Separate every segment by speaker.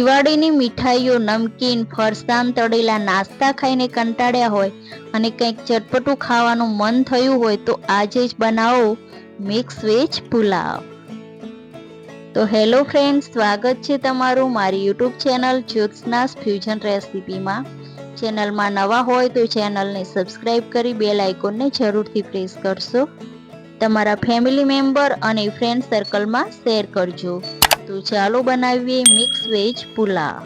Speaker 1: દિવાળીની મીઠાઈઓ, નમકીન, ફરસાણ, તળેલા નાસ્તા ખાઈને કંટાળ્યા હોય અને કંઈક ચટપટું ખાવાનું મન થયું હોય તો આજે જ બનાવો મિક્સ વેજ પુલાવ. તો હેલો ફ્રેન્ડ્સ, સ્વાગત છે તમારું મારી યુટ્યુબ ચેનલ જ્યોત્સનાસ ફ્યુઝન રેસિપીમાં. ચેનલમાં નવા હોય તો ચેનલને સબસ્ક્રાઈબ કરી બેલ આઇકોનને જરૂરથી પ્રેસ કરશો. તમારા ફેમિલી મેમ્બર અને ફ્રેન્ડ સર્કલમાં શેર કરજો. તો ચાલો બનાવીએ મિક્સ વેજ પુલાવ.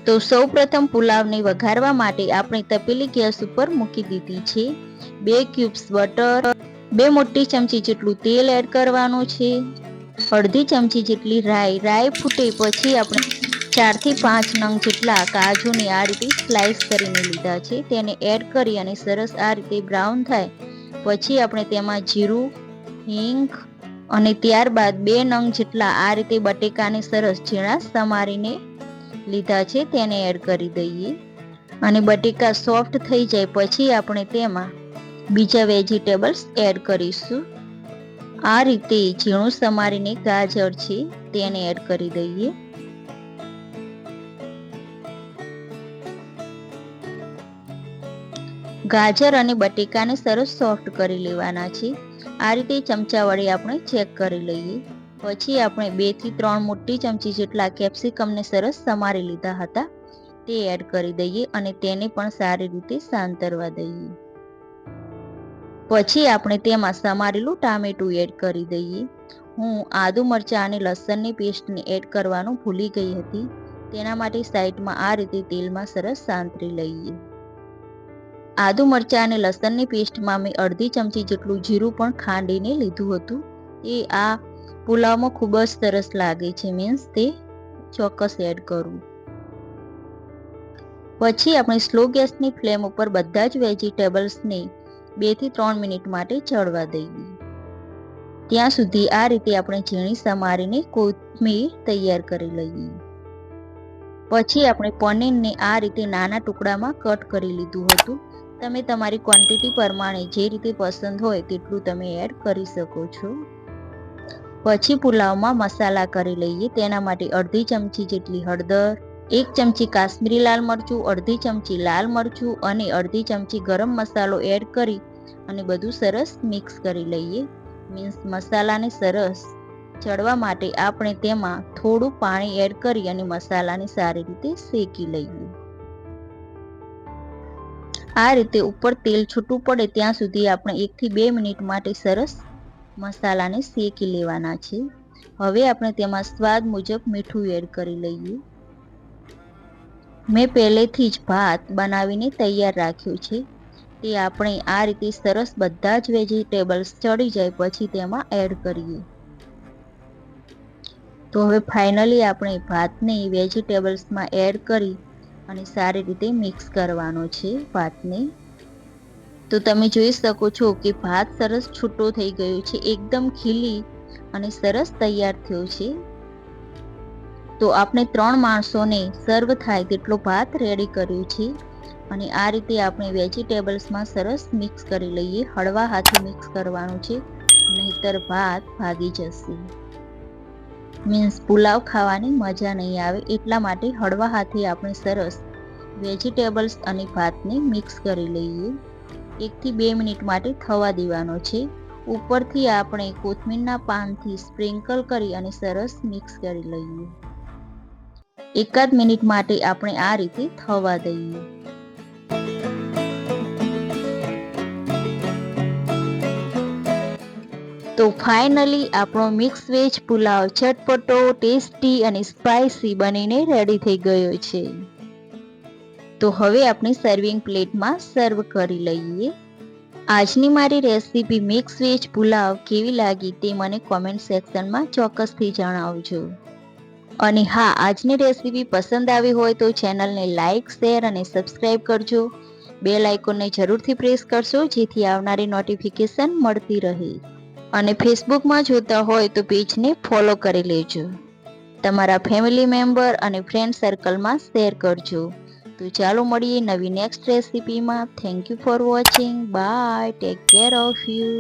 Speaker 1: તો સૌપ્રથમ પુલાવને વઘારવા માટે આપણે તપેલી ગેસ ઉપર મૂકી દીધી છે. 2 ક્યુબ્સ બટર, 2 મોટી ચમચી જેટલું તેલ એડ કરવાનું છે. અડધી ચમચી જેટલી રાઈ ફૂટે પછી આપણે 4 થી 5 નંગ જેટલા કાજુને આ રીતે સ્લાઈસ કરીને લીધા છે. તેને એડ કરી અને સરસ આ રીતે બ્રાઉન થાય પછી આપણે તેમાં જીરું, હિંગ અને ત્યારબાદ 2 નંગ જેટલા આ રીતે બટેકાને સરસ ઝીણા સમારીને લીધા છે તેને એડ કરી દઈએ. અને બટેકા સોફ્ટ થઈ જાય પછી આપણે તેમાં બીજા વેજીટેબલ્સ એડ કરીશું. આ રીતે ઝીણું સમારીને ગાજર છે તેને એડ કરી દઈએ. ગાજર અને બટેકાને સરસ સોફ્ટ કરી લેવાના છે. આ રીતે ચમચા વડે આપણે ચેક કરી લઈએ. પછી આપણે 2 થી 3 મોટી ચમચી જેટલા કેપ્સિકમને સરસ સમારી લીધા હતા તે એડ કરી દઈએ અને તેને પણ સારી રીતે સાંતરવા દઈએ. પછી આપણે તેમાં સમારેલું ટામેટું એડ કરી દઈએ. હું આદુ મરચાં અને લસણની પેસ્ટને એડ કરવાનું ભૂલી ગઈ હતી, તેના માટે સાઈડમાં આ રીતે તેલમાં સરસ સાંતરી લઈએ. આદુ મરચાં અને લસણની પેસ્ટમાં મેં અડધી ચમચી જેટલું જીરું પણ ખાંડીને લીધું હતું. એ આ પુલાવમાં ખૂબ જ સરસ લાગે છે, મીન્સ તે ચોક્કસ એડ કરવું. પછી આપણે સ્લો ગેસની ફ્લેમ ઉપર બધા જ વેજીટેબલ્સને 2 થી 3 મિનિટ માટે ચડવા દઈએ. ત્યાં સુધી આ રીતે આપણે ઝીણી સમારીને કોથમીર તૈયાર કરી લઈએ. પછી આપણે પનીરને આ રીતે નાના ટુકડામાં કટ કરી લીધું હતું. તમે તમારી ક્વોન્ટિટી પ્રમાણે જે રીતે પસંદ હોય તેટલું તમે એડ કરી શકો છો. પછી પુલાવમાં મસાલા કરી લઈએ. તેના માટે અડધી ચમચી જેટલી હળદર, 1 ચમચી કાશ્મીરી લાલ મરચું, અડધી ચમચી લાલ મરચું અને અડધી ચમચી ગરમ મસાલો એડ કરી અને બધું સરસ મિક્સ કરી લઈએ. મીન્સ મસાલાને સરસ ચડવા માટે આપણે તેમાં થોડું પાણી એડ કરી અને મસાલાને સારી રીતે શેકી લઈએ. આ રીતે ઉપર તેલ છૂટું પડે ત્યાં સુધી આપણે 1 થી 2 મિનિટ માટે સરસ મસાલાને શેકી લેવાના છે. હવે આપણે તેમાં સ્વાદ મુજબ મીઠું એડ કરી લઈએ. મેં પહેલેથી જ ભાત બનાવીને તૈયાર રાખ્યું છે. તે આપણે આ રીતે સરસ બધા જ વેજીટેબલ્સ ચડી જાય પછી તેમાં એડ કરીએ. તો હવે ફાઇનલી આપણે ભાતને વેજીટેબલ્સમાં એડ કરી અને સારી રીતે મિક્સ કરવાનો છે ભાતને. તો તમે જોઈ શકો છો કે ભાત સરસ છૂટો થઈ ગયો છે, એકદમ ખીલી અને સરસ તૈયાર થયો છે. તો આપણે 3 માણસોને સર્વ થાય તેટલો ભાત રેડી કર્યો છે. અને આ રીતે આપણે વેજીટેબલ્સમાં સરસ મિક્સ કરી લઈએ. હળવા હાથે મિક્સ કરવાનું છે, નહીતર ભાત ભાગી જશે. મીન્સ પુલાવ ખાવાની મજા નહીં આવે, એટલા માટે હળવા હાથે આપણે સરસ વેજીટેબલ્સ અને ભાતને મિક્સ કરી લઈએ. 1 થી 2 મિનિટ માટે થવા દેવાનો છે. ઉપરથી આપણે કોથમીરના પાનથી સ્પ્રિંકલ કરી અને સરસ મિક્સ કરી લઈએ. 1 મિનિટ માટે આપણે આ રીતે થવા દઈએ. તો ફાઇનલી આપણો મિક્સ વેજ પુલાવ ચટપટો, ટેસ્ટી અને સ્પાઇસી બનીને રેડી થઈ ગયો છે. તો હવે આપણે સર્વિંગ પ્લેટમાં સર્વ કરી લઈએ. આજની મારી રેસીપી મિક્સ વેજ પુલાવ કેવી લાગી તે મને કોમેન્ટ સેક્શનમાં ચોક્કસથી જણાવજો. અને હા, આજની રેસીપી પસંદ આવી હોય તો ચેનલને લાઇક, શેર અને સબસ્ક્રાઈબ કરજો. બેલ આઇકોનને જરૂરથી પ્રેસ કરશો જેથી આવનારી નોટિફિકેશન મળતી રહે. અને ફેસબુકમાં જોતા હોય તો પેજને ફોલો કરી લેજો. તમારા ફેમિલી મેમ્બર અને ફ્રેન્ડ સર્કલમાં શેર કરજો. તો ચાલો મળીએ નવી નેક્સ્ટ રેસીપીમાં. Thank you for watching. Bye. Take care of you.